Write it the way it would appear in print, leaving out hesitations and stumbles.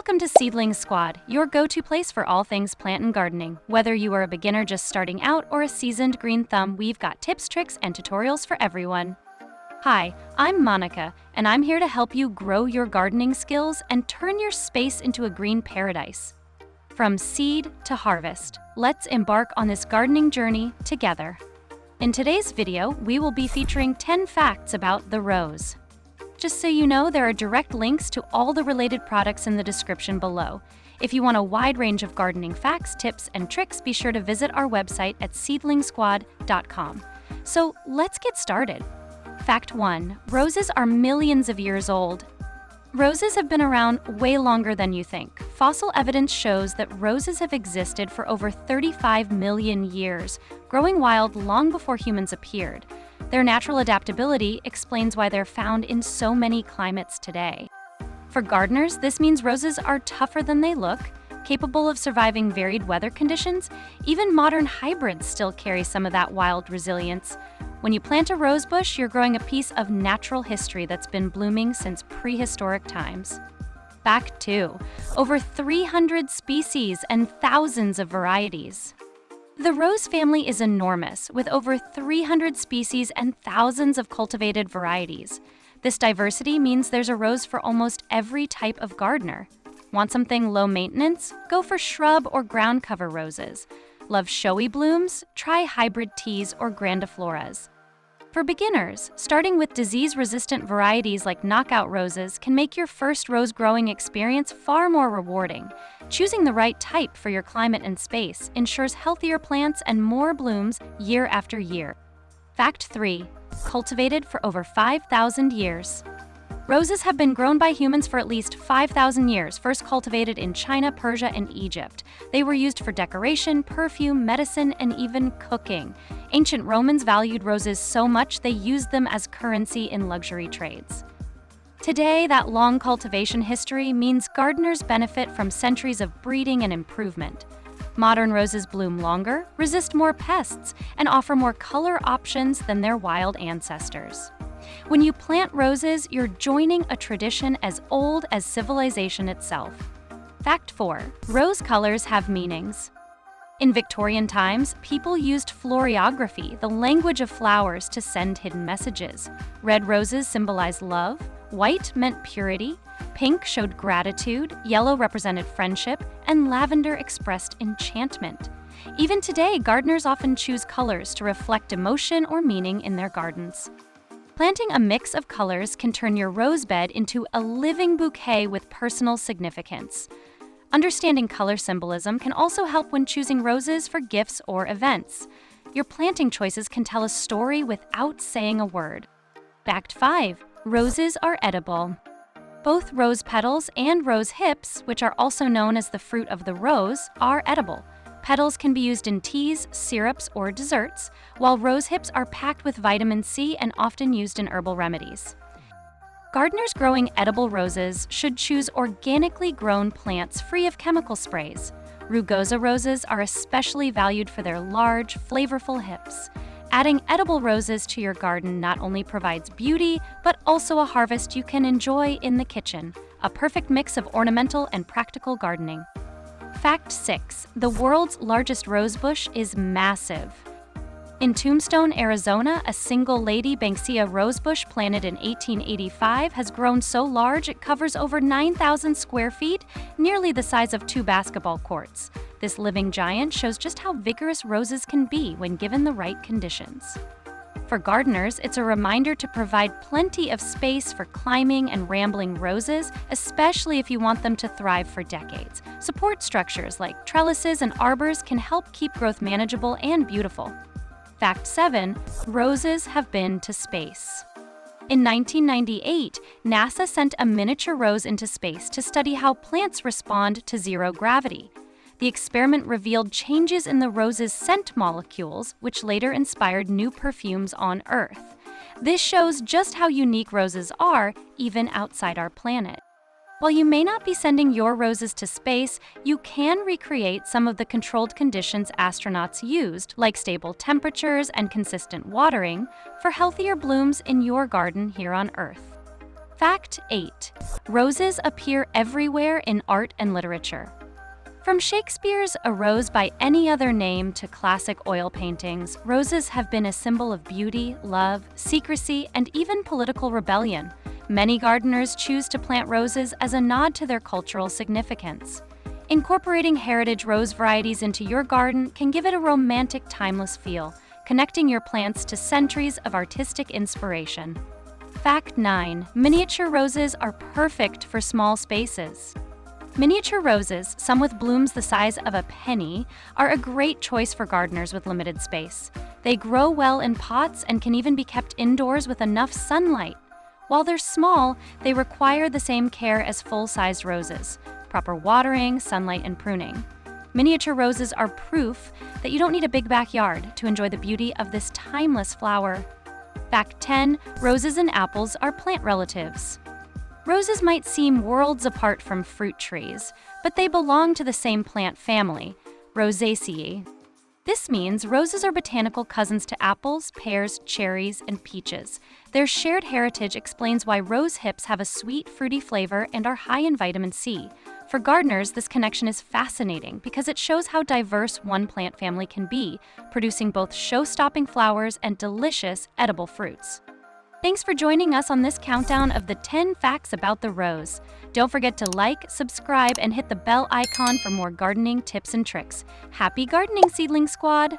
Welcome to Seedling Squad, your go-to place for all things plant and gardening. Whether you are a beginner just starting out or a seasoned green thumb, we've got tips, tricks, and tutorials for everyone. Hi, I'm Monica, and I'm here to help you grow your gardening skills and turn your space into a green paradise. From seed to harvest, let's embark on this gardening journey together. In today's video, we will be featuring 10 facts about the rose. Just so you know, there are direct links to all the related products in the description below. If you want a wide range of gardening facts, tips, and tricks, be sure to visit our website at seedlingsquad.com. So let's get started. Fact 1. Roses are millions of years old. Roses have been around way longer than you think. Fossil evidence shows that roses have existed for over 35 million years, growing wild long before humans appeared. Their natural adaptability explains why they're found in so many climates today. For gardeners, this means roses are tougher than they look, capable of surviving varied weather conditions. Even modern hybrids still carry some of that wild resilience. When you plant a rose bush, you're growing a piece of natural history that's been blooming since prehistoric times. Fact 2. Over 300 species and thousands of varieties. The rose family is enormous, with over 300 species and thousands of cultivated varieties. This diversity means there's a rose for almost every type of gardener. Want something low maintenance? Go for shrub or ground cover roses. Love showy blooms? Try hybrid teas or grandifloras. For beginners, starting with disease-resistant varieties like knockout roses can make your first rose growing experience far more rewarding. Choosing the right type for your climate and space ensures healthier plants and more blooms year after year. Fact 3. Cultivated for over 5,000 years. Roses have been grown by humans for at least 5,000 years, first cultivated in China, Persia, and Egypt. They were used for decoration, perfume, medicine, and even cooking. Ancient Romans valued roses so much they used them as currency in luxury trades. Today, that long cultivation history means gardeners benefit from centuries of breeding and improvement. Modern roses bloom longer, resist more pests, and offer more color options than their wild ancestors. When you plant roses, you're joining a tradition as old as civilization itself. Fact 4. Rose colors have meanings. In Victorian times, people used floriography, the language of flowers, to send hidden messages. Red roses symbolize love, white meant purity, pink showed gratitude, yellow represented friendship, and lavender expressed enchantment. Even today, gardeners often choose colors to reflect emotion or meaning in their gardens. Planting a mix of colors can turn your rose bed into a living bouquet with personal significance. Understanding color symbolism can also help when choosing roses for gifts or events. Your planting choices can tell a story without saying a word. Fact 5. Roses are edible. Both rose petals and rose hips, which are also known as the fruit of the rose, are edible. Petals can be used in teas, syrups, or desserts, while rose hips are packed with vitamin C and often used in herbal remedies. Gardeners growing edible roses should choose organically grown plants free of chemical sprays. Rugosa roses are especially valued for their large, flavorful hips. Adding edible roses to your garden not only provides beauty, but also a harvest you can enjoy in the kitchen, a perfect mix of ornamental and practical gardening. Fact 6. The world's largest rose bush is massive. In Tombstone, Arizona, a single lady Banksia rosebush planted in 1885 has grown so large it covers over 9,000 square feet, nearly the size of 2 basketball courts. This living giant shows just how vigorous roses can be when given the right conditions. For gardeners, it's a reminder to provide plenty of space for climbing and rambling roses, especially if you want them to thrive for decades. Support structures like trellises and arbors can help keep growth manageable and beautiful. Fact 7. Roses have been to space. In 1998, NASA sent a miniature rose into space to study how plants respond to zero gravity. The experiment revealed changes in the rose's scent molecules, which later inspired new perfumes on Earth. This shows just how unique roses are, even outside our planet. While you may not be sending your roses to space, you can recreate some of the controlled conditions astronauts used, like stable temperatures and consistent watering, for healthier blooms in your garden here on Earth. Fact 8. Roses appear everywhere in art and literature. From Shakespeare's A Rose by Any Other Name to classic oil paintings, roses have been a symbol of beauty, love, secrecy, and even political rebellion. Many gardeners choose to plant roses as a nod to their cultural significance. Incorporating heritage rose varieties into your garden can give it a romantic, timeless feel, connecting your plants to centuries of artistic inspiration. Fact 9. Miniature roses are perfect for small spaces. Miniature roses, some with blooms the size of a penny, are a great choice for gardeners with limited space. They grow well in pots and can even be kept indoors with enough sunlight. While they're small, they require the same care as full-sized roses: proper watering, sunlight, and pruning. Miniature roses are proof that you don't need a big backyard to enjoy the beauty of this timeless flower. Fact 10. Roses and apples are plant relatives. Roses might seem worlds apart from fruit trees, but they belong to the same plant family, Rosaceae. This means roses are botanical cousins to apples, pears, cherries, and peaches. Their shared heritage explains why rose hips have a sweet, fruity flavor and are high in vitamin C. For gardeners, this connection is fascinating because it shows how diverse one plant family can be, producing both show-stopping flowers and delicious, edible fruits. Thanks for joining us on this countdown of the 10 facts about the rose. Don't forget to like, subscribe, and hit the bell icon for more gardening tips and tricks. Happy gardening, Seedling Squad!